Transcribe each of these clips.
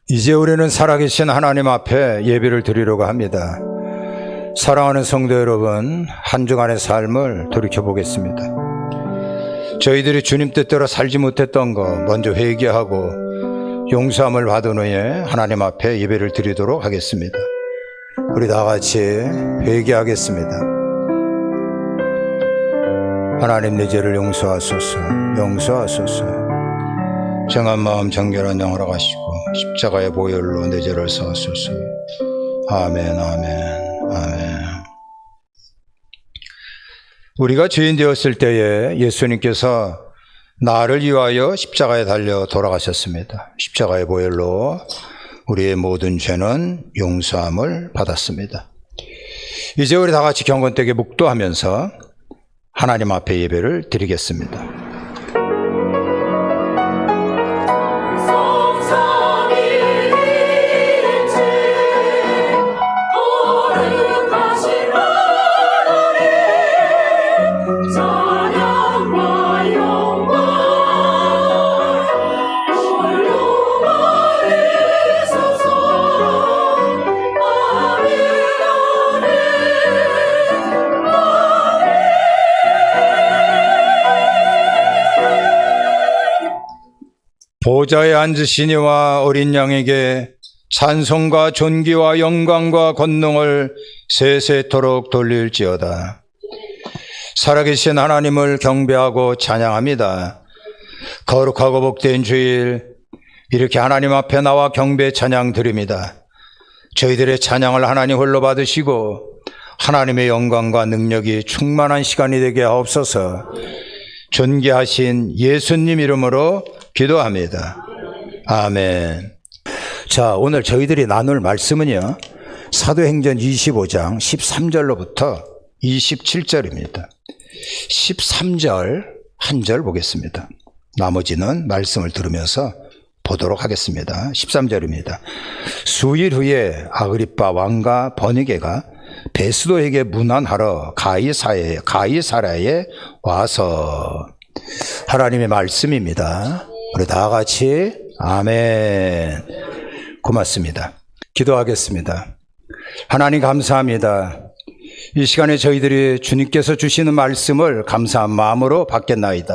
이제 우리는 살아계신 하나님 앞에 예배를 드리려고 합니다. 사랑하는 성도 여러분, 한 주간의 삶을 돌이켜보겠습니다. 저희들이 주님 뜻대로 살지 못했던 거 먼저 회개하고 용서함을 받은 후에 하나님 앞에 예배를 드리도록 하겠습니다. 우리 다 같이 회개하겠습니다. 하나님, 내 죄를 용서하소서. 용서하소서. 정한 마음 정결한 영으로 가시고 십자가의 보혈로 내 죄를 사하소서. 아멘, 아멘, 아멘. 우리가 죄인 되었을 때에 예수님께서 나를 위하여 십자가에 달려 돌아가셨습니다. 십자가의 보혈로 우리의 모든 죄는 용서함을 받았습니다. 이제 우리 다 같이 경건되게 묵도하면서 하나님 앞에 예배를 드리겠습니다. 보좌에 앉으신 이와 어린 양에게 찬송과 존귀와 영광과 권능을 세세토록 돌릴지어다. 살아계신 하나님을 경배하고 찬양합니다. 거룩하고 복된 주일, 이렇게 하나님 앞에 나와 경배 찬양 드립니다. 저희들의 찬양을 하나님 홀로 받으시고 하나님의 영광과 능력이 충만한 시간이 되게 하옵소서. 존귀하신 예수님 이름으로 기도합니다. 아멘. 자, 오늘 저희들이 나눌 말씀은요, 사도행전 25장 13절로부터 27절입니다. 13절 한 절 보겠습니다. 나머지는 말씀을 들으면서 보도록 하겠습니다. 13절입니다. 수일 후에 아그리빠 왕과 버니게가 베스도에게 문안하러 가이사랴에 와서, 하나님의 말씀입니다. 우리 다 같이 아멘. 고맙습니다. 기도하겠습니다. 하나님 감사합니다. 이 시간에 저희들이 주님께서 주시는 말씀을 감사한 마음으로 받겠나이다.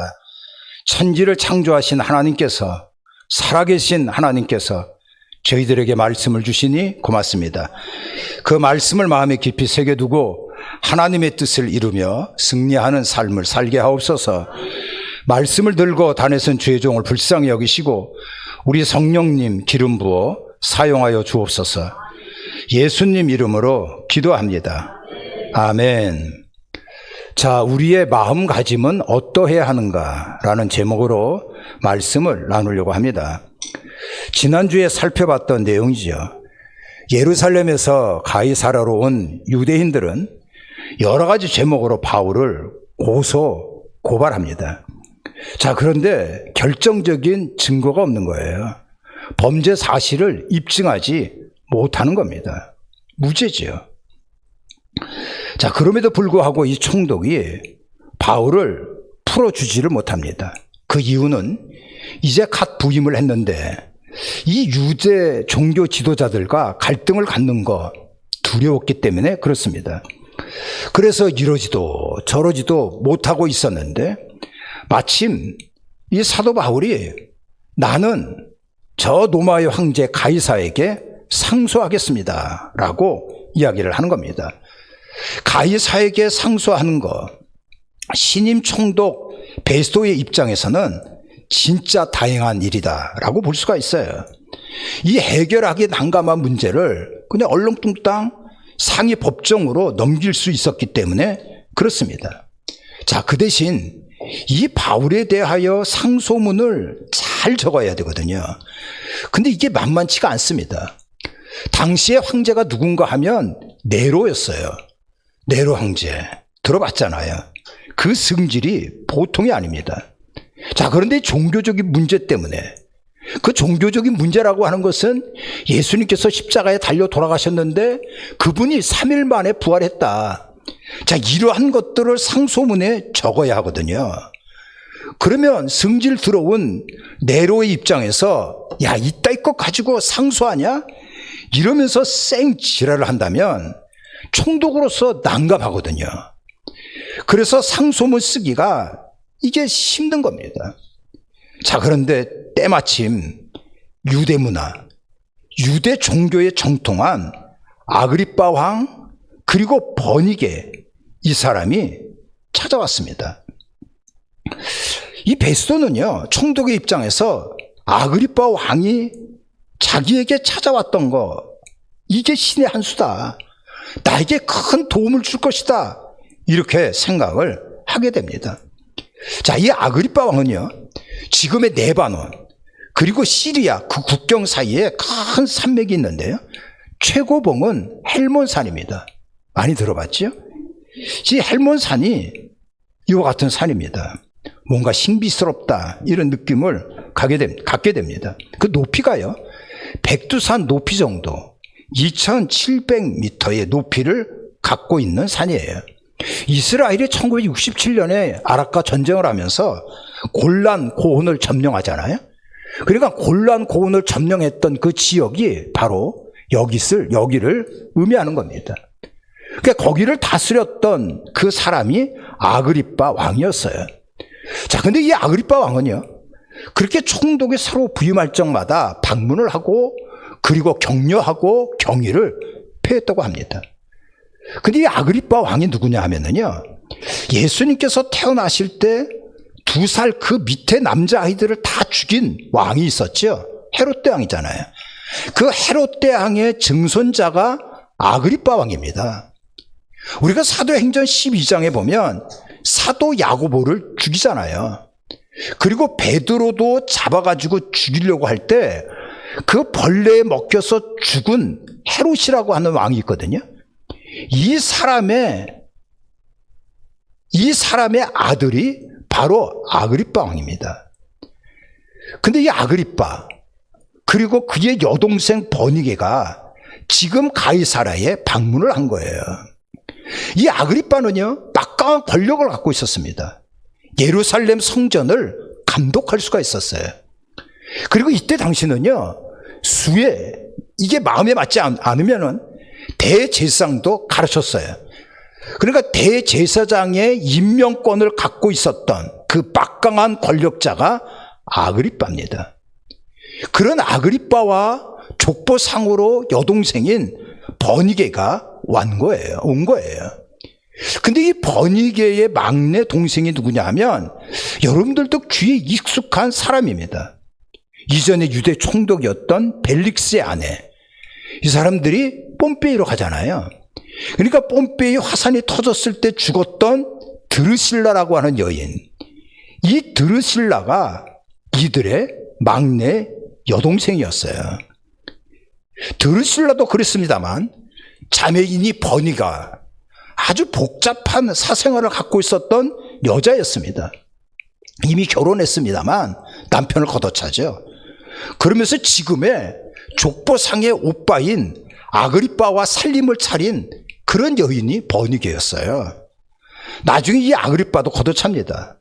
천지를 창조하신 하나님께서, 살아계신 하나님께서 저희들에게 말씀을 주시니 고맙습니다. 그 말씀을 마음에 깊이 새겨두고 하나님의 뜻을 이루며 승리하는 삶을 살게 하옵소서. 말씀을 들고 다니선 주의 종을 불쌍히 여기시고 우리 성령님 기름 부어 사용하여 주옵소서. 예수님 이름으로 기도합니다. 아멘. 자, 우리의 마음가짐은 어떠해야 하는가라는 제목으로 말씀을 나누려고 합니다. 지난주에 살펴봤던 내용이죠. 예루살렘에서 가이사랴로 온 유대인들은 여러 가지 제목으로 바울을 고발합니다. 자, 그런데 결정적인 증거가 없는 거예요. 범죄 사실을 입증하지 못하는 겁니다. 무죄지요. 자, 그럼에도 불구하고 이 총독이 바울을 풀어주지를 못합니다. 그 이유는 이제 갓 부임을 했는데 이 유대 종교 지도자들과 갈등을 갖는 거 두려웠기 때문에 그렇습니다. 그래서 이러지도 저러지도 못하고 있었는데 마침 이 사도 바울이 나는 저 로마의 황제 가이사에게 상소하겠습니다 라고 이야기를 하는 겁니다. 가이사에게 상소하는 거, 신임 총독 베스도의 입장에서는 진짜 다행한 일이다 라고 볼 수가 있어요. 이 해결하기 난감한 문제를 그냥 얼렁뚱땅 상위 법정으로 넘길 수 있었기 때문에 그렇습니다. 자, 그 대신 이 바울에 대하여 상소문을 잘 적어야 되거든요. 근데 이게 만만치가 않습니다. 당시의 황제가 누군가 하면 네로였어요. 네로 황제 들어봤잖아요. 그 성질이 보통이 아닙니다. 자, 그런데 종교적인 문제 때문에, 그 종교적인 문제라고 하는 것은 예수님께서 십자가에 달려 돌아가셨는데 그분이 3일 만에 부활했다. 자, 이러한 것들을 상소문에 적어야 하거든요. 그러면 성질 들어온 네로의 입장에서 야, 이따위 것 가지고 상소하냐? 이러면서 쌩 지랄을 한다면 총독으로서 난감하거든요. 그래서 상소문 쓰기가 이게 힘든 겁니다. 자, 그런데 때마침 유대 문화, 유대 종교에 정통한 아그리빠 왕 그리고 버니게 이 사람이 찾아왔습니다. 이 베스도는요, 총독의 입장에서 아그리빠 왕이 자기에게 찾아왔던 거, 이게 신의 한 수다. 나에게 큰 도움을 줄 것이다. 이렇게 생각을 하게 됩니다. 자, 이 아그리빠 왕은요, 지금의 레바논 그리고 시리아 그 국경 사이에 큰 산맥이 있는데요, 최고봉은 헬몬산입니다. 많이 들어봤죠? 이 헬몬산이 이와 같은 산입니다. 뭔가 신비스럽다 이런 느낌을 갖게 됩니다. 그 높이가요, 백두산 높이 정도 2700m의 높이를 갖고 있는 산이에요. 이스라엘이 1967년에 아랍과 전쟁을 하면서 골란 고원을 점령하잖아요. 그러니까 골란 고원을 점령했던 그 지역이 바로 여기를 의미하는 겁니다. 그러니까 거기를 다스렸던 그 사람이 아그리빠 왕이었어요. 자, 근데 이 아그리빠 왕은요, 그렇게 총독이 새로 부임할 적마다 방문을 하고 그리고 격려하고 경의를 표했다고 합니다. 근데 이 아그리빠 왕이 누구냐 하면은요, 예수님께서 태어나실 때 2살 그 밑에 남자아이들을 다 죽인 왕이 있었죠. 헤롯 대왕이잖아요. 그 헤롯 대왕의 증손자가 아그리빠 왕입니다. 우리가 사도행전 12장에 보면 사도 야고보를 죽이잖아요. 그리고 베드로도 잡아가지고 죽이려고 할 때 그 벌레에 먹혀서 죽은 헤롯이라고 하는 왕이 있거든요. 이 사람의 아들이 바로 아그리빠 왕입니다. 근데 이 아그리빠 그리고 그의 여동생 버니게가 지금 가이사라에 방문을 한 거예요. 이 아그리빠는요, 막강한 권력을 갖고 있었습니다. 예루살렘 성전을 감독할 수가 있었어요. 그리고 이때 당시는요, 이게 마음에 맞지 않으면은 대제사장도 가르쳤어요. 그러니까 대제사장의 임명권을 갖고 있었던 그 막강한 권력자가 아그리빠입니다. 그런 아그리빠와 족보상으로 여동생인 버니게가 온 거예요. 근데 이 버니게의 막내 동생이 누구냐 하면 여러분들도 귀에 익숙한 사람입니다. 이전에 유대 총독이었던 벨릭스의 아내. 이 사람들이 뽐페이로 가잖아요. 그러니까 뽐페이 화산이 터졌을 때 죽었던 드르실라라고 하는 여인. 이 드르실라가 이들의 막내 여동생이었어요. 드르실라도 그랬습니다만 자매인이 버니가 아주 복잡한 사생활을 갖고 있었던 여자였습니다. 이미 결혼했습니다만 남편을 걷어차죠. 그러면서 지금의 족보상의 오빠인 아그리빠와 살림을 차린 그런 여인이 버니게였어요. 나중에 이 아그리빠도 걷어찹니다.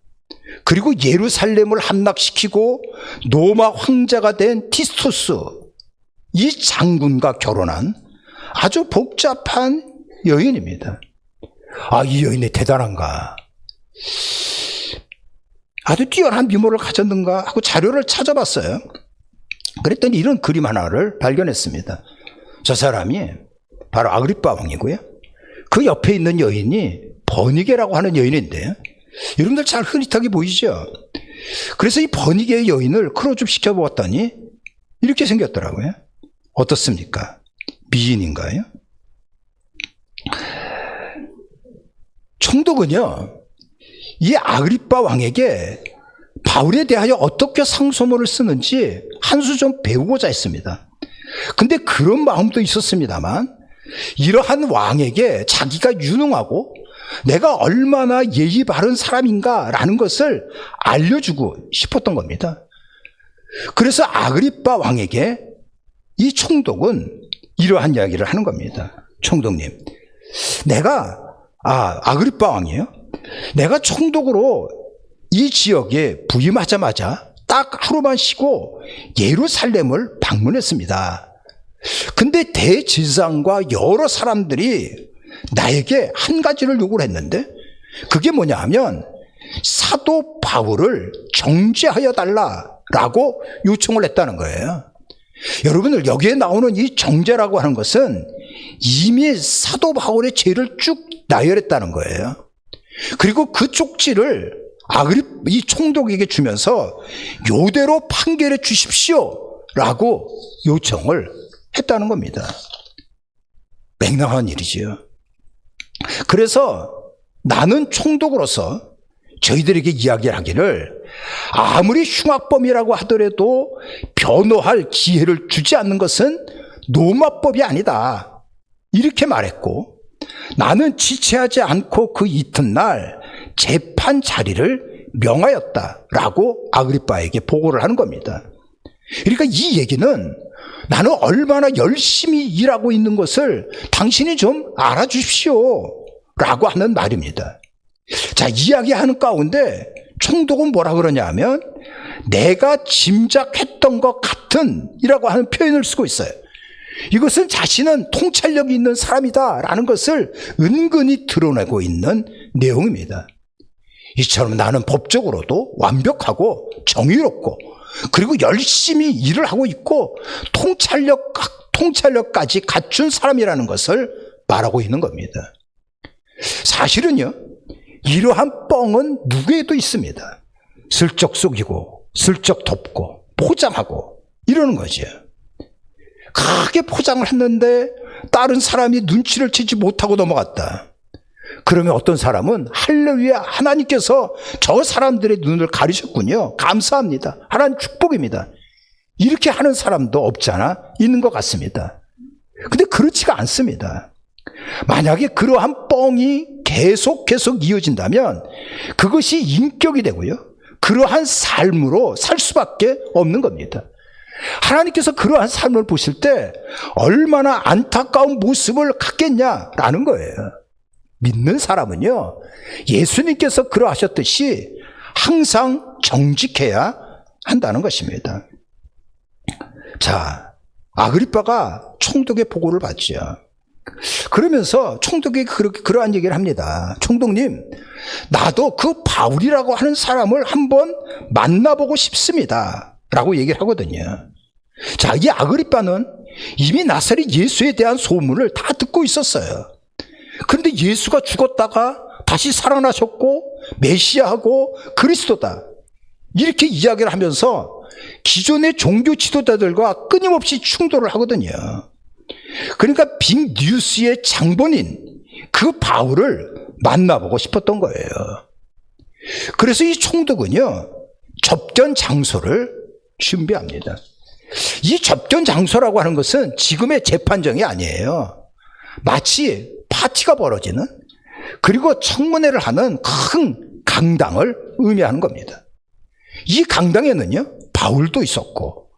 그리고 예루살렘을 함락시키고 로마 황제가 된 티스토스, 이 장군과 결혼한 아주 복잡한 여인입니다. 아, 이 여인이 대단한가? 아주 뛰어난 미모를 가졌는가 하고 자료를 찾아봤어요. 그랬더니 이런 그림 하나를 발견했습니다. 저 사람이 바로 아그리빠 왕이고요. 그 옆에 있는 여인이 버니게라고 하는 여인인데요. 여러분들 잘 흐릿하게 보이죠? 그래서 이 버니게의 여인을 크로즈업 시켜보았더니 이렇게 생겼더라고요. 어떻습니까? 미인인가요? 총독은요, 이 아그리빠 왕에게 바울에 대하여 어떻게 상소문을 쓰는지 한 수 좀 배우고자 했습니다. 근데 그런 마음도 있었습니다만 이러한 왕에게 자기가 유능하고 내가 얼마나 예의 바른 사람인가라는 것을 알려주고 싶었던 겁니다. 그래서 아그리빠 왕에게 이 총독은 이러한 이야기를 하는 겁니다. 총독님, 아그리빠 왕이에요. 내가 총독으로 이 지역에 부임하자마자 딱 하루만 쉬고 예루살렘을 방문했습니다. 근데 대제사장과 여러 사람들이 나에게 한 가지를 요구를 했는데, 그게 뭐냐 하면 사도 바울을 정죄하여 달라라고 요청을 했다는 거예요. 여러분들, 여기에 나오는 이 정죄라고 하는 것은 이미 사도 바울의 죄를 쭉 나열했다는 거예요. 그리고 그 쪽지를 이 총독에게 주면서 요대로 판결해 주십시오라고 요청을 했다는 겁니다. 맹랑한 일이지요. 그래서 나는 총독으로서 저희들에게 이야기를 하기를, 아무리 흉악범이라고 하더라도 변호할 기회를 주지 않는 것은 노마법이 아니다, 이렇게 말했고, 나는 지체하지 않고 그 이튿날 재판 자리를 명하였다라고 아그리빠에게 보고를 하는 겁니다. 그러니까 이 얘기는 나는 얼마나 열심히 일하고 있는 것을 당신이 좀 알아주십시오 라고 하는 말입니다. 자, 이야기하는 가운데 총독은 뭐라 그러냐 하면 내가 짐작했던 것 같은 이라고 하는 표현을 쓰고 있어요. 이것은 자신은 통찰력이 있는 사람이다라는 것을 은근히 드러내고 있는 내용입니다. 이처럼 나는 법적으로도 완벽하고 정의롭고 그리고 열심히 일을 하고 있고 통찰력까지 갖춘 사람이라는 것을 말하고 있는 겁니다. 사실은요, 이러한 뻥은 누구에도 있습니다. 슬쩍 속이고 슬쩍 덮고 포장하고 이러는 거죠. 크게 포장을 했는데 다른 사람이 눈치를 채지 못하고 넘어갔다. 그러면 어떤 사람은 할렐루야, 하나님께서 저 사람들의 눈을 가리셨군요, 감사합니다, 하나님 축복입니다, 이렇게 하는 사람도 없잖아 있는 것 같습니다. 근데 그렇지가 않습니다. 만약에 그러한 뻥이 계속 이어진다면 그것이 인격이 되고요, 그러한 삶으로 살 수밖에 없는 겁니다. 하나님께서 그러한 삶을 보실 때 얼마나 안타까운 모습을 갖겠냐라는 거예요. 믿는 사람은요, 예수님께서 그러하셨듯이 항상 정직해야 한다는 것입니다. 자, 아그리빠가 총독의 보고를 받죠. 그러면서 총독이 그러한 얘기를 합니다. 총독님, 나도 그 바울이라고 하는 사람을 한번 만나보고 싶습니다 라고 얘기를 하거든요. 자, 이 아그리빠는 이미 나사렛 예수에 대한 소문을 다 듣고 있었어요. 그런데 예수가 죽었다가 다시 살아나셨고 메시아하고 그리스도다, 이렇게 이야기를 하면서 기존의 종교 지도자들과 끊임없이 충돌을 하거든요. 그러니까 빅뉴스의 장본인 그 바울을 만나보고 싶었던 거예요. 그래서 이 총독은요, 접견 장소를 준비합니다. 이 접견 장소라고 하는 것은 지금의 재판정이 아니에요. 마치 파티가 벌어지는, 그리고 청문회를 하는 큰 강당을 의미하는 겁니다. 이 강당에는요, 바울도 있었고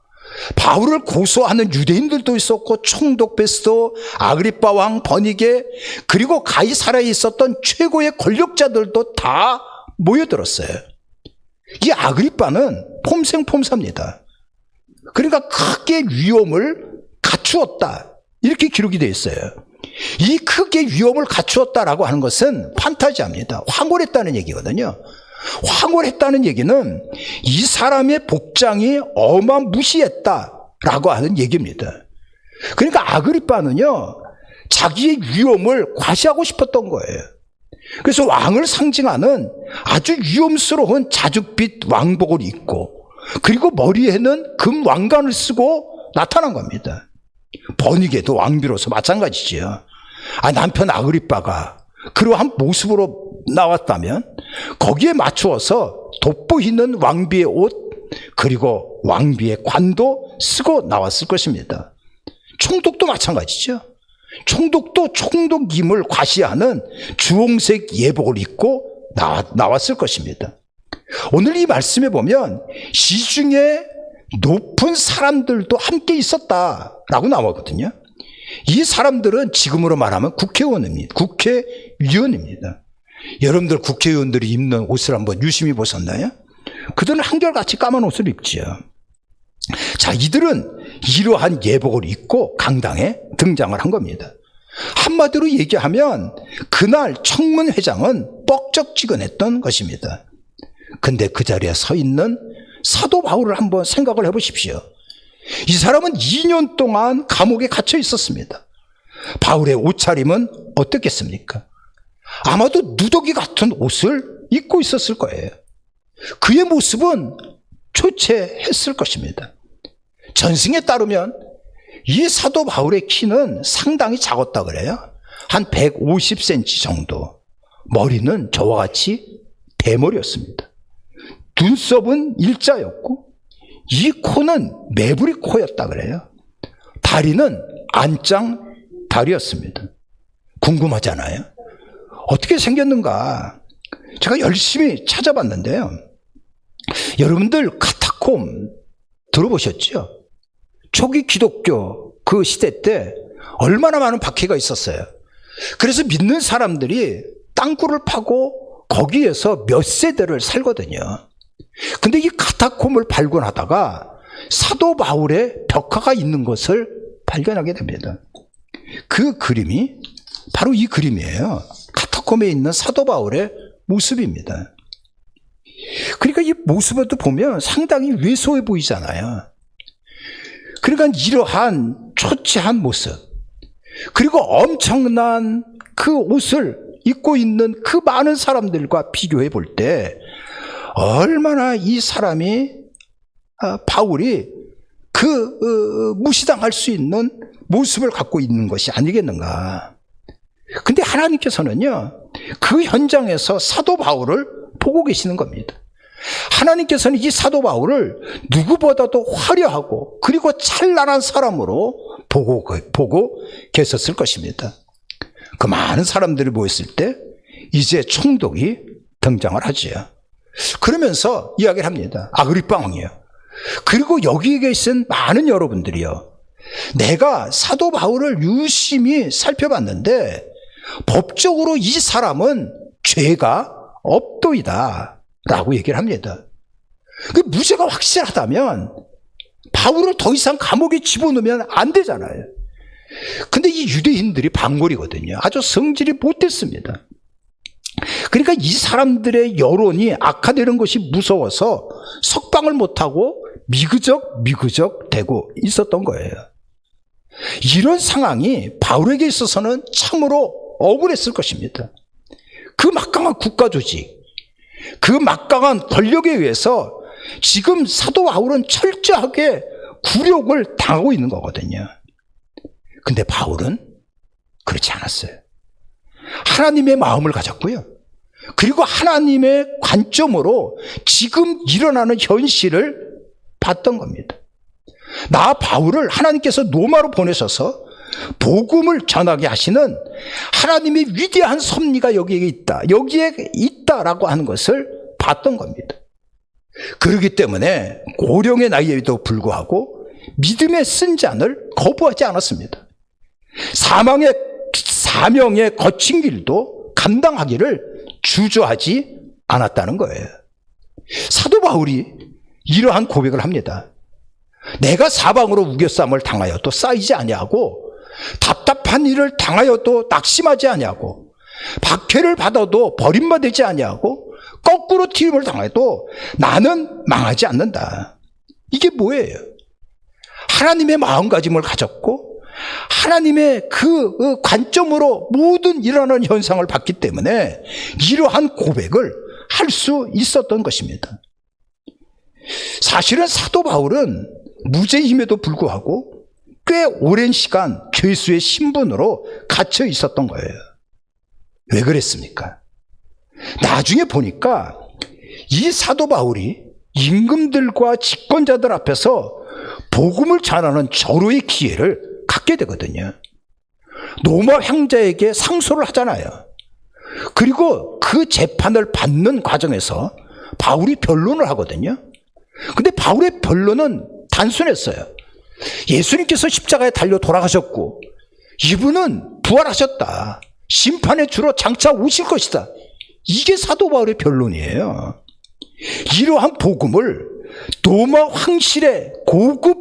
바울을 고소하는 유대인들도 있었고 총독 베스도, 아그리빠 왕, 버니게, 그리고 가이사라에 있었던 최고의 권력자들도 다 모여들었어요. 이 아그리빠는 폼생폼사입니다. 그러니까 크게 위험을 갖추었다, 이렇게 기록이 되어 있어요. 이 크게 위험을 갖추었다라고 하는 것은 판타지합니다. 황홀했다는 얘기거든요. 황홀했다는 얘기는 이 사람의 복장이 어마무시했다라고 하는 얘기입니다. 그러니까 아그리빠는요, 자기의 위험을 과시하고 싶었던 거예요. 그래서 왕을 상징하는 아주 위험스러운 자줏빛 왕복을 입고, 그리고 머리에는 금 왕관을 쓰고 나타난 겁니다. 버니게도 왕비로서 마찬가지지요. 남편 아그리빠가 그러한 모습으로 나왔다면 거기에 맞추어서 돋보이는 왕비의 옷, 그리고 왕비의 관도 쓰고 나왔을 것입니다. 총독도 마찬가지죠. 총독도 총독임을 과시하는 주홍색 예복을 입고 나왔을 것입니다. 오늘 이 말씀에 보면 시중에 높은 사람들도 함께 있었다라고 나오거든요. 이 사람들은 지금으로 말하면 국회의원입니다. 국회의원입니다. 여러분들 국회의원들이 입는 옷을 한번 유심히 보셨나요? 그들은 한결같이 까만 옷을 입지요. 자, 이들은 이러한 예복을 입고 강당에 등장을 한 겁니다. 한마디로 얘기하면 그날 청문회장은 뻑적지근했던 것입니다. 근데 그 자리에 서 있는 사도 바울을 한번 생각을 해보십시오. 이 사람은 2년 동안 감옥에 갇혀 있었습니다. 바울의 옷차림은 어떻겠습니까? 아마도 누더기 같은 옷을 입고 있었을 거예요. 그의 모습은 초췌했을 것입니다. 전승에 따르면 이 사도 바울의 키는 상당히 작았다 그래요. 한 150cm 정도. 머리는 저와 같이 대머리였습니다. 눈썹은 일자였고 이 코는 매부리 코였다 그래요. 다리는 안짱 다리였습니다. 궁금하잖아요. 어떻게 생겼는가? 제가 열심히 찾아봤는데요. 여러분들 카타콤 들어보셨죠? 초기 기독교 그 시대 때 얼마나 많은 박해가 있었어요. 그래서 믿는 사람들이 땅굴을 파고 거기에서 몇 세대를 살거든요. 근데 이 카타콤을 발견하다가 사도 바울의 벽화가 있는 것을 발견하게 됩니다. 그 그림이 바로 이 그림이에요. 카타콤에 있는 사도 바울의 모습입니다. 그러니까 이 모습도 보면 상당히 왜소해 보이잖아요. 그러니까 이러한 초췌한 모습, 그리고 엄청난 그 옷을 입고 있는 그 많은 사람들과 비교해 볼 때 얼마나 이 사람이 바울이 무시당할 수 있는 모습을 갖고 있는 것이 아니겠는가. 근데 하나님께서는요, 그 현장에서 사도 바울을 보고 계시는 겁니다. 하나님께서는 이 사도 바울을 누구보다도 화려하고 그리고 찬란한 사람으로 보고 계셨을 것입니다. 그 많은 사람들이 모였을 때 이제 총독이 등장을 하지요. 그러면서 이야기를 합니다. 아그리빠 왕이요. 그리고 여기에 계신 많은 여러분들이요. 내가 사도 바울을 유심히 살펴봤는데 법적으로 이 사람은 죄가 없도이다 라고 얘기를 합니다. 그 무죄가 확실하다면 바울을 더 이상 감옥에 집어넣으면 안 되잖아요. 근데 이 유대인들이 방골이거든요. 아주 성질이 못됐습니다. 그러니까 이 사람들의 여론이 악화되는 것이 무서워서 석방을 못하고 미그적 되고 있었던 거예요. 이런 상황이 바울에게 있어서는 참으로 억울했을 것입니다. 그 막강한 국가 조직, 그 막강한 권력에 의해서 지금 사도 바울은 철저하게 굴욕을 당하고 있는 거거든요. 근데 바울은 그렇지 않았어요. 하나님의 마음을 가졌고요. 그리고 하나님의 관점으로 지금 일어나는 현실을 봤던 겁니다. 나 바울을 하나님께서 로마로 보내셔서 복음을 전하게 하시는 하나님의 위대한 섭리가 여기에 있다라고 하는 것을 봤던 겁니다. 그렇기 때문에 고령의 나이에도 불구하고 믿음의 쓴잔을 거부하지 않았습니다. 사명의 거친 길도 감당하기를 주저하지 않았다는 거예요. 사도 바울이 이러한 고백을 합니다. 내가 사방으로 우겨쌈을 당하여도 쌓이지 아니하고 답답한 일을 당하여도 낙심하지 아니하고 박해를 받아도 버림받지 아니하고 거꾸로 튀김을 당해도 나는 망하지 않는다. 이게 뭐예요? 하나님의 마음가짐을 가졌고 하나님의 그 관점으로 모든 일어나는 현상을 봤기 때문에 이러한 고백을 할 수 있었던 것입니다. 사실은 사도 바울은 무죄임에도 불구하고 꽤 오랜 시간 죄수의 신분으로 갇혀 있었던 거예요. 왜 그랬습니까? 나중에 보니까 이 사도 바울이 임금들과 집권자들 앞에서 복음을 전하는 절호의 기회를 갖게 되거든요. 로마 황제에게 상소를 하잖아요. 그리고 그 재판을 받는 과정에서 바울이 변론을 하거든요. 근데 바울의 변론은 단순했어요. 예수님께서 십자가에 달려 돌아가셨고 이분은 부활하셨다. 심판의 주로 장차 오실 것이다. 이게 사도 바울의 변론이에요. 이러한 복음을 로마 황실의 고급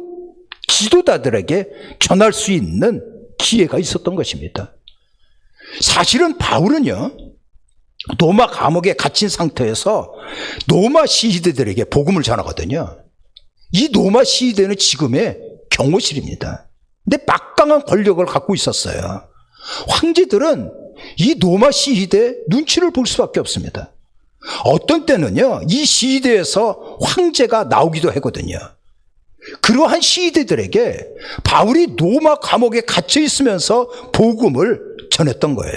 지도자들에게 전할 수 있는 기회가 있었던 것입니다. 사실은 바울은요, 로마 감옥에 갇힌 상태에서 로마 시위대들에게 복음을 전하거든요. 이 로마 시위대는 지금의 경호실입니다. 근데 막강한 권력을 갖고 있었어요. 황제들은 이 로마 시위대 눈치를 볼 수밖에 없습니다. 어떤 때는요, 이 시위대에서 황제가 나오기도 하거든요. 그러한 시위대들에게 바울이 로마 감옥에 갇혀 있으면서 복음을 전했던 거예요.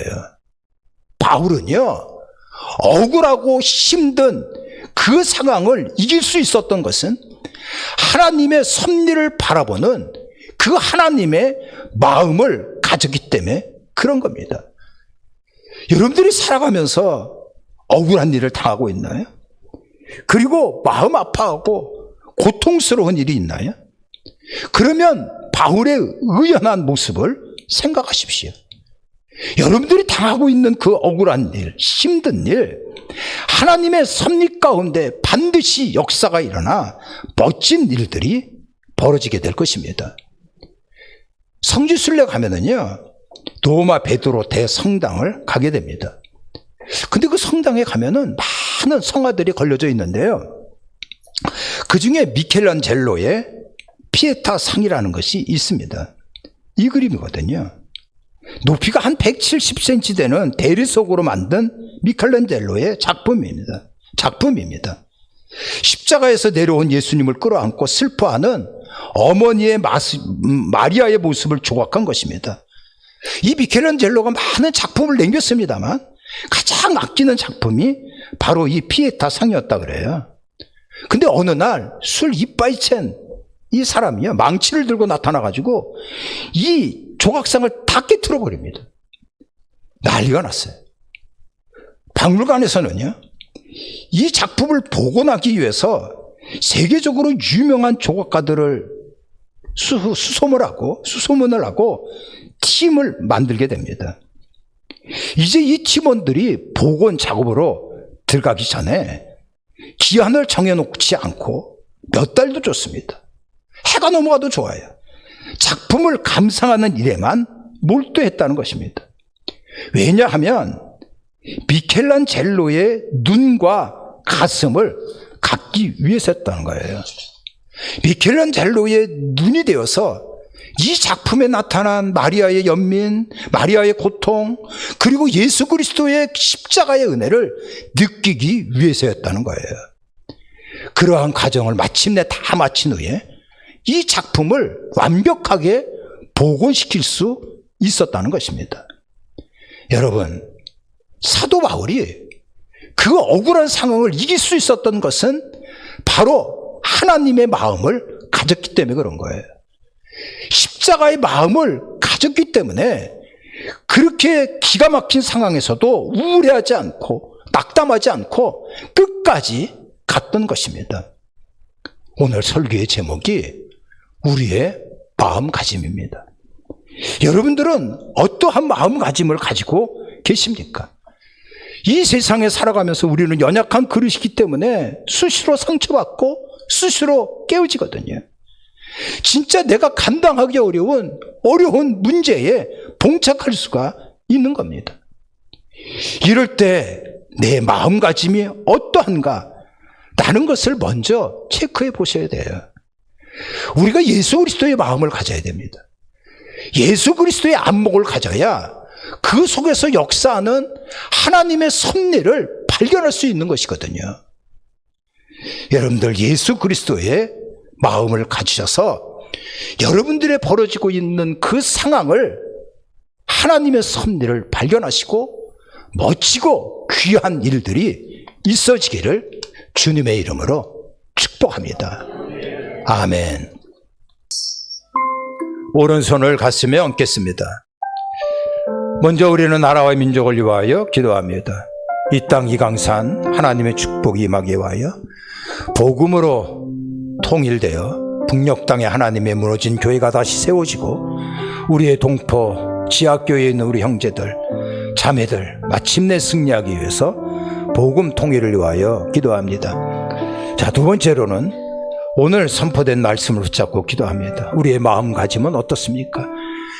바울은요, 억울하고 힘든 그 상황을 이길 수 있었던 것은 하나님의 섭리를 바라보는 그 하나님의 마음을 가졌기 때문에 그런 겁니다. 여러분들이 살아가면서 억울한 일을 당하고 있나요? 그리고 마음 아파하고 고통스러운 일이 있나요? 그러면 바울의 의연한 모습을 생각하십시오. 여러분들이 당하고 있는 그 억울한 일, 힘든 일, 하나님의 섭리 가운데 반드시 역사가 일어나 멋진 일들이 벌어지게 될 것입니다. 성지순례 가면은요, 로마 베드로 대성당을 가게 됩니다. 근데 그 성당에 가면은 많은 성화들이 걸려져 있는데요, 그 중에 미켈란젤로의 피에타 상이라는 것이 있습니다. 이 그림이거든요. 높이가 한 170cm 되는 대리석으로 만든 미켈란젤로의 작품입니다. 십자가에서 내려온 예수님을 끌어안고 슬퍼하는 어머니의 마리아의 모습을 조각한 것입니다. 이 미켈란젤로가 많은 작품을 남겼습니다만 가장 아끼는 작품이 바로 이 피에타 상이었다 그래요. 근데 어느 날 술 이빠이 챈 이 사람이요, 망치를 들고 나타나가지고 이 조각상을 다 깨트려 버립니다. 난리가 났어요. 박물관에서는요, 이 작품을 복원하기 위해서 세계적으로 유명한 조각가들을 수소문을 하고 팀을 만들게 됩니다. 이제 이 팀원들이 복원 작업으로 들어가기 전에 기한을 정해놓지 않고 몇 달도 좋습니다. 해가 넘어가도 좋아요. 작품을 감상하는 일에만 몰두했다는 것입니다. 왜냐하면 미켈란젤로의 눈과 가슴을 갖기 위해서였다는 거예요. 미켈란젤로의 눈이 되어서 이 작품에 나타난 마리아의 연민, 마리아의 고통, 그리고 예수 그리스도의 십자가의 은혜를 느끼기 위해서였다는 거예요. 그러한 과정을 마침내 다 마친 후에 이 작품을 완벽하게 복원시킬 수 있었다는 것입니다. 여러분, 사도 바울이 그 억울한 상황을 이길 수 있었던 것은 바로 하나님의 마음을 가졌기 때문에 그런 거예요. 십자가의 마음을 가졌기 때문에 그렇게 기가 막힌 상황에서도 우울해하지 않고 낙담하지 않고 끝까지 갔던 것입니다. 오늘 설교의 제목이 우리의 마음가짐입니다. 여러분들은 어떠한 마음가짐을 가지고 계십니까? 이 세상에 살아가면서 우리는 연약한 그릇이기 때문에 수시로 상처받고 수시로 깨어지거든요. 진짜 내가 감당하기 어려운 문제에 봉착할 수가 있는 겁니다. 이럴 때 내 마음가짐이 어떠한가 라는 것을 먼저 체크해 보셔야 돼요. 우리가 예수 그리스도의 마음을 가져야 됩니다. 예수 그리스도의 안목을 가져야 그 속에서 역사하는 하나님의 섭리를 발견할 수 있는 것이거든요. 여러분들 예수 그리스도의 마음을 가지셔서 여러분들의 벌어지고 있는 그 상황을 하나님의 섭리를 발견하시고 멋지고 귀한 일들이 있어지기를 주님의 이름으로 축복합니다. 아멘. 오른손을 가슴에 얹겠습니다. 먼저 우리는 나라와 민족을 위하여 기도합니다. 이 땅 이 강산 하나님의 축복이 임하게 하여 복음으로 통일되어 북녘 땅에 하나님의 무너진 교회가 다시 세워지고 우리의 동포 지하교회에 있는 우리 형제들 자매들 마침내 승리하기 위해서 복음 통일을 위하여 기도합니다. 자, 두 번째로는 오늘 선포된 말씀을 붙잡고 기도합니다. 우리의 마음가짐은 어떻습니까?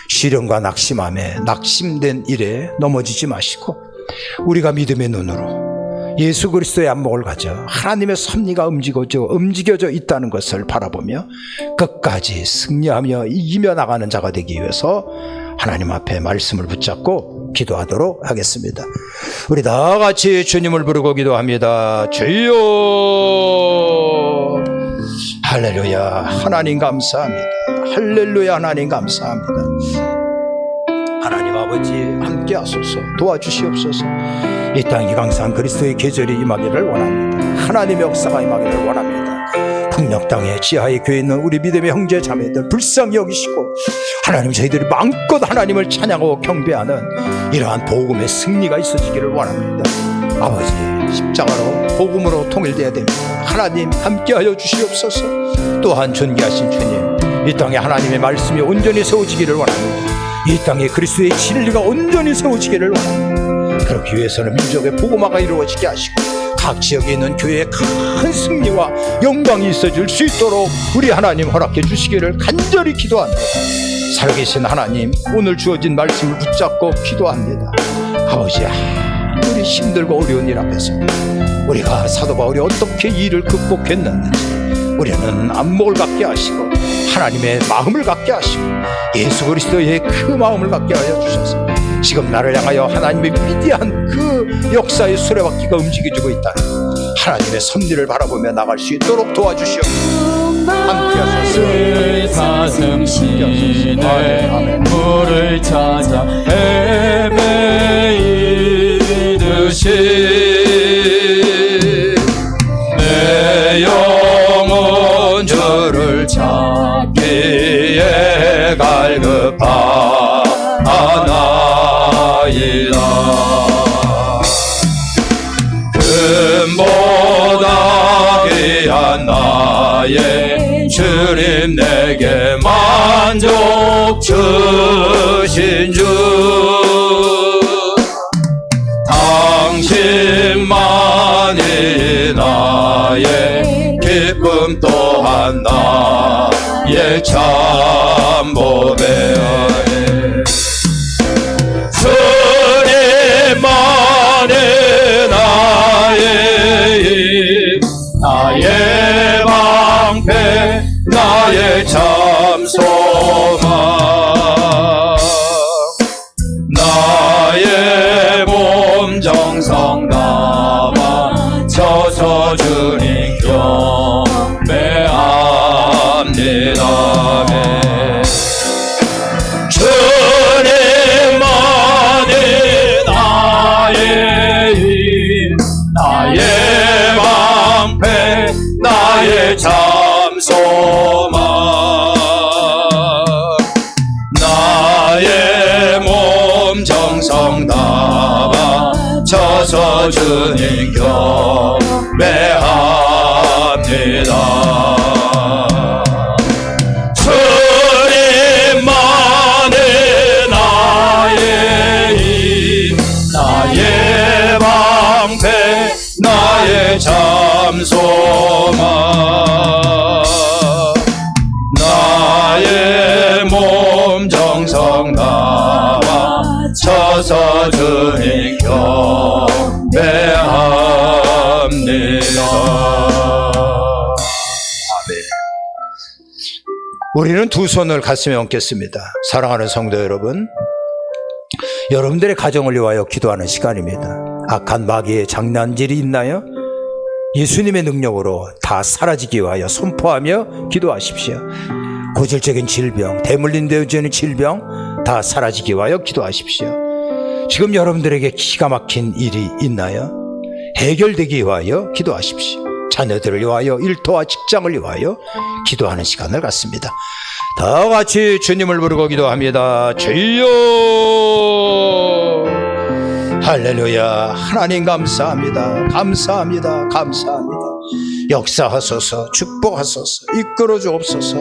시련과 낙심함에 낙심된 일에 넘어지지 마시고 우리가 믿음의 눈으로 예수 그리스도의 안목을 가져 하나님의 섭리가 움직여져 있다는 것을 바라보며 끝까지 승리하며 이기며 나가는 자가 되기 위해서 하나님 앞에 말씀을 붙잡고 기도하도록 하겠습니다. 우리 다 같이 주님을 부르고 기도합니다. 주여, 할렐루야, 하나님 감사합니다. 할렐루야, 하나님 감사합니다. 하나님 아버지 함께 하소서, 도와주시옵소서. 이 땅이 강산 그리스도의 계절이 임하기를 원합니다. 하나님의 역사가 임하기를 원합니다. 북녘 땅에 지하의 교회에 있는 우리 믿음의 형제 자매들 불쌍히 여기시고 하나님, 저희들이 마음껏 하나님을 찬양하고 경배하는 이러한 복음의 승리가 있어지기를 원합니다. 아버지, 십자가로 복음으로 통일되어야 됩니다. 하나님 함께하여 주시옵소서. 또한 존귀하신 주님, 이 땅에 하나님의 말씀이 온전히 세워지기를 원합니다. 이 땅에 그리스도의 진리가 온전히 세워지기를 원합니다. 그렇기 위해서는 민족의 복음화가 이루어지게 하시고 각 지역에 있는 교회의 큰 승리와 영광이 있어질 수 있도록 우리 하나님 허락해 주시기를 간절히 기도합니다. 살아계신 하나님, 오늘 주어진 말씀을 붙잡고 기도합니다. 아버지, 우리 힘들고 어려운 일 앞에서 우리가 사도 바울이 어떻게 이 일을 극복했는지 우리는 안목을 갖게 하시고 하나님의 마음을 갖게 하시고 예수 그리스도의 그 마음을 갖게 하여 주셔서 지금 나를 향하여 하나님의 위대한 그 역사의 수레바퀴가 움직여지고 있다는 하나님의 섭리를 바라보며 나갈 수 있도록 도와주시옵소서. 함께 하소서. 가슴 시내 물을 찾아 헤매이듯이 내 영혼 주를 찾기에 갈급하나이다. 금보다 귀한 나의 주님, 내게 만족 주신 주, 당신만이 나의 기쁨 또한 나의 참보배에 주님만이 나의 방패, 나의 참소망, 나의 몸 정성 담아 서서 주님 경배합니다. 주님만이 나의 힘, 나의 방패, 나의 참소망, 나의 몸 정성 담아 서서 주님 경배합니다. 주님만이 나의 힘, 나의 방패, 나의 참소망, 나의 몸 정성 담아 서서 주님 경배합니다. 우리는 두 손을 가슴에 얹겠습니다. 사랑하는 성도 여러분, 여러분들의 가정을 위하여 기도하는 시간입니다. 악한 마귀의 장난질이 있나요? 예수님의 능력으로 다 사라지기 위하여 선포하며 기도하십시오. 고질적인 질병, 대물림되어지는 질병 다 사라지기 위하여 기도하십시오. 지금 여러분들에게 기가 막힌 일이 있나요? 해결되기 위하여 기도하십시오. 자녀들을 위하여, 일터와 직장을 위하여 기도하는 시간을 갖습니다. 다 같이 주님을 부르고 기도합니다. 주여, 할렐루야. 하나님 감사합니다. 감사합니다. 감사합니다. 역사하소서, 축복하소서, 이끌어 주옵소서.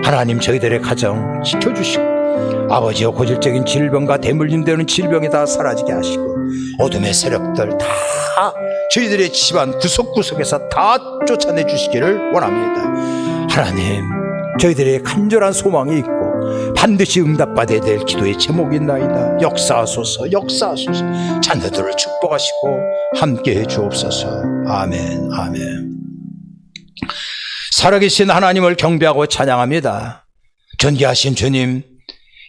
하나님, 저희들의 가정 지켜주시고 아버지여, 고질적인 질병과 대물림되는 질병이 다 사라지게 하시고 어둠의 세력들 다 저희들의 집안 구석구석에서 다 쫓아내 주시기를 원합니다. 하나님, 저희들의 간절한 소망이 있고 반드시 응답받아야 될 기도의 제목이 있나이다. 역사하소서, 역사하소서. 자녀들을 축복하시고 함께해 주옵소서. 아멘, 아멘. 살아계신 하나님을 경배하고 찬양합니다. 존귀하신 주님,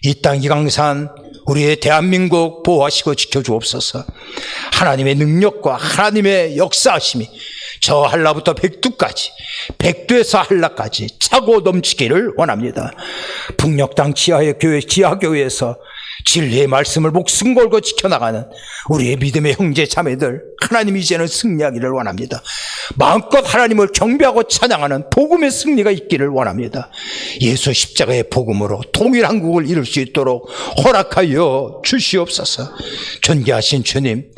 이 땅 이강산 우리의 대한민국 보호하시고 지켜주옵소서. 하나님의 능력과 하나님의 역사하심이 저 한라부터 백두까지, 백두에서 한라까지 차고 넘치기를 원합니다. 북녘 땅 지하의 교회, 지하교회에서 진리의 말씀을 목숨 걸고 지켜나가는 우리의 믿음의 형제 자매들, 하나님 이제는 승리하기를 원합니다. 마음껏 하나님을 경배하고 찬양하는 복음의 승리가 있기를 원합니다. 예수 십자가의 복음으로 통일 한국을 이룰 수 있도록 허락하여 주시옵소서. 존귀하신 주님,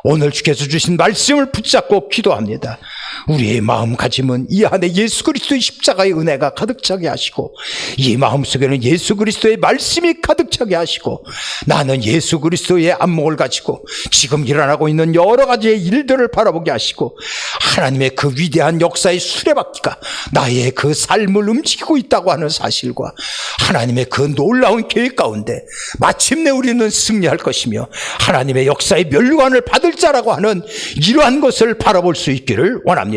오늘 주께서 주신 말씀을 붙잡고 기도합니다. 우리의 마음가짐은 이 안에 예수 그리스도의 십자가의 은혜가 가득 차게 하시고, 이 마음속에는 예수 그리스도의 말씀이 가득 차게 하시고, 나는 예수 그리스도의 안목을 가지고 지금 일어나고 있는 여러 가지의 일들을 바라보게 하시고, 하나님의 그 위대한 역사의 수레바퀴가 나의 그 삶을 움직이고 있다고 하는 사실과 하나님의 그 놀라운 계획 가운데 마침내 우리는 승리할 것이며 하나님의 역사의 멸관을 받을 자라고 하는 이러한 것을 바라볼 수 있기를 원합니다.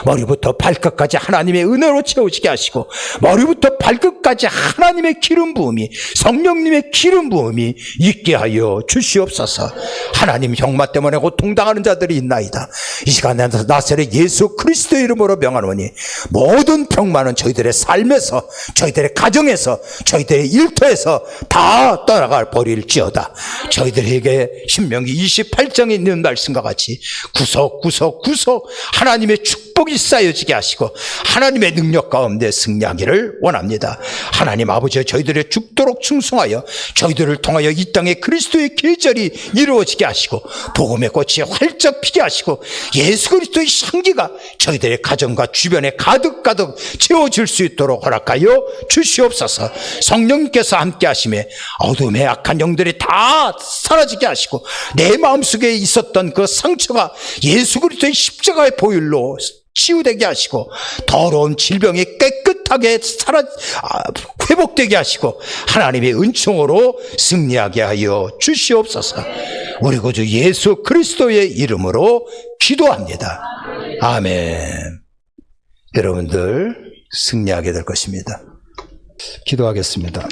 머리부터 발끝까지 하나님의 은혜로 채워지게 하시고, 머리부터 발끝까지 하나님의 기름 부음이, 성령님의 기름 부음이 있게 하여 주시옵소서. 하나님, 형마 때문에 고통당하는 자들이 있나이다. 이 시간에 나사렛 예수 그리스도의 이름으로 명하노니 모든 병만은 저희들의 삶에서, 저희들의 가정에서, 저희들의 일터에서 다 떠나가 버릴지어다. 저희들에게 신명기 28장에 있는 말씀과 같이 구석구석 하나님의 축복이 쌓여지게 하시고 하나님의 능력 가운데 승리하기를 원합니다. 하나님 아버지, 저희들의 죽도록 충성하여 저희들을 통하여 이 땅에 그리스도의 계절이 이루어지게 하시고 복음의 꽃이 활짝 피게 하시고 예수 그리스도의 향기가 저희들의 가정과 주변에 가득가득 채워질 수 있도록 허락하여 주시옵소서. 성령님께서 함께 하심에 어둠의 악한 영들이 다 사라지게 하시고 내 마음속에 있었던 그 상처가 예수 그리스도의 십자가의 보혈로 치유되게 하시고 더러운 질병이 깨끗하게 회복되게 하시고 하나님의 은총으로 승리하게 하여 주시옵소서. 우리 구주 예수 그리스도의 이름으로 기도합니다. 아멘. 여러분들 승리하게 될 것입니다. 기도하겠습니다.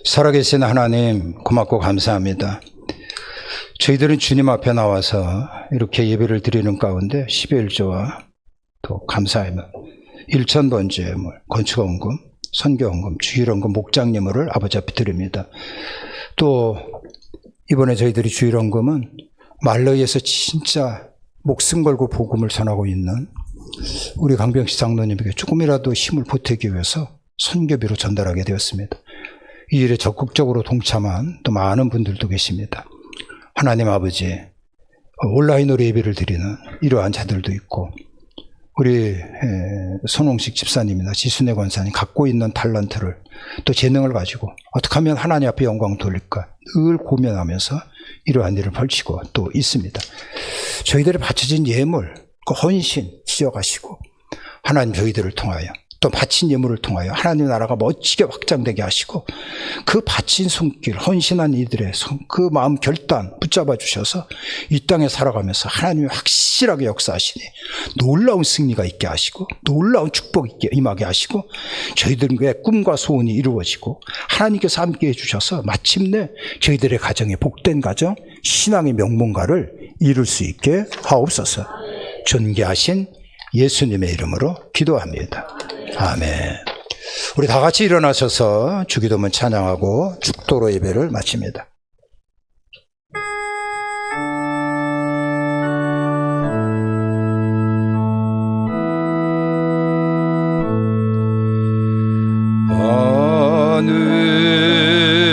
살아계신 하나님, 고맙고 감사합니다. 저희들은 주님 앞에 나와서 이렇게 예배를 드리는 가운데 11조와 또 감사의 1,000번째 건축원금, 선교원금, 주일원금, 목장예물을 아버지 앞에 드립니다. 또 이번에 저희들이 주일원금은 말러이에서 진짜 목숨 걸고 복음을 전하고 있는 우리 강병식 장로님에게 조금이라도 힘을 보태기 위해서 선교비로 전달하게 되었습니다. 이 일에 적극적으로 동참한 또 많은 분들도 계십니다. 하나님 아버지, 온라인으로 예배를 드리는 이러한 자들도 있고, 우리 손홍식 집사님이나 지순애 권사님 갖고 있는 탤런트를 또 재능을 가지고 어떻게 하면 하나님 앞에 영광 돌릴까 늘 고민하면서 이러한 일을 펼치고 또 있습니다. 저희들이 바쳐진 예물, 그 헌신 지어가시고 하나님 저희들을 통하여 또 바친 예물을 통하여 하나님 나라가 멋지게 확장되게 하시고 그 바친 손길, 헌신한 이들의 그 마음 결단 붙잡아 주셔서 이 땅에 살아가면서 하나님이 확실하게 역사하시니 놀라운 승리가 있게 하시고 놀라운 축복이 있게 임하게 하시고 저희들의 꿈과 소원이 이루어지고 하나님께서 함께 해주셔서 마침내 저희들의 가정에 복된 가정, 신앙의 명문가를 이룰 수 있게 하옵소서. 존귀하신 예수님의 이름으로 기도합니다. 아멘. 우리 다 같이 일어나셔서 주기도문 찬양하고 죽도로 예배를 마칩니다.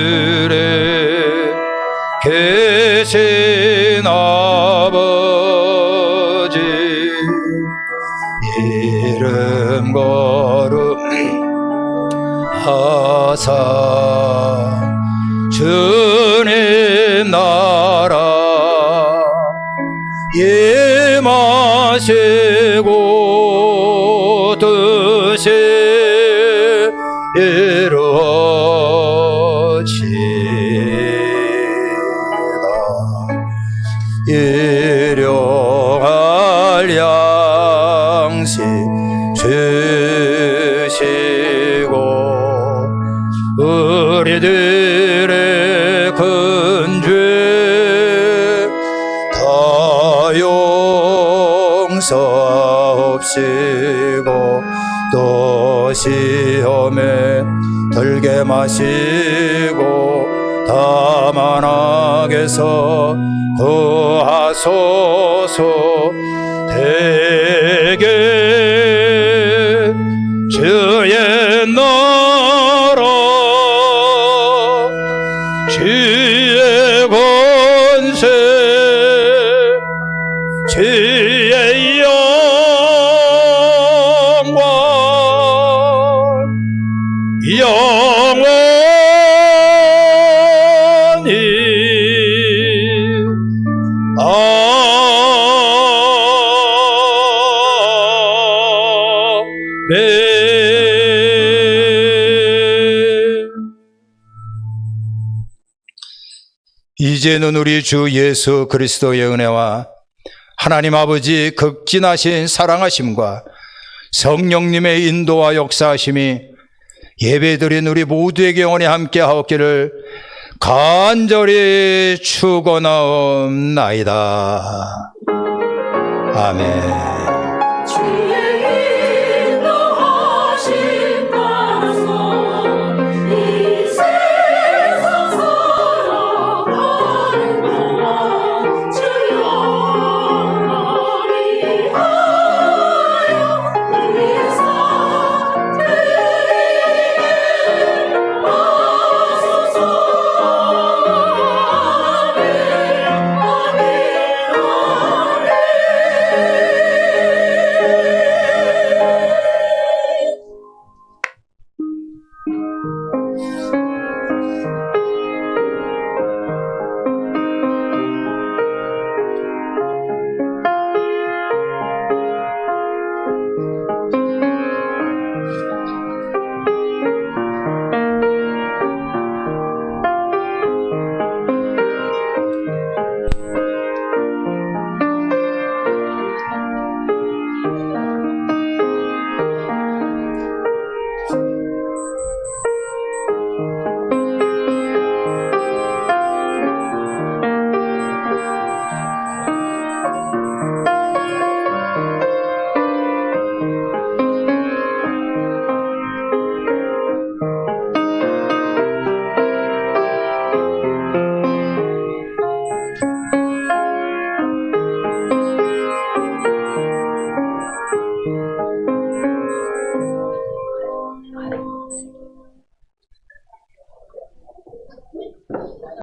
하늘에 계신 아버지 이름 거룩하사 주님 나라 임하시고 뜻이 이루어지다. 일용할 양식 주시고 우리들의 큰 죄 다 용서하옵시고 또 시험에 들게 마시고 다만 악에서 구하소서. 대개 주의 나라 주의 권세 주의 영광 영원히 이제는 우리 주 예수 그리스도의 은혜와 하나님 아버지 극진하신 사랑하심과 성령님의 인도와 역사하심이 예배드린 우리 모두에게 영원히 함께하옵기를 간절히 축원하옵나이다. 아멘.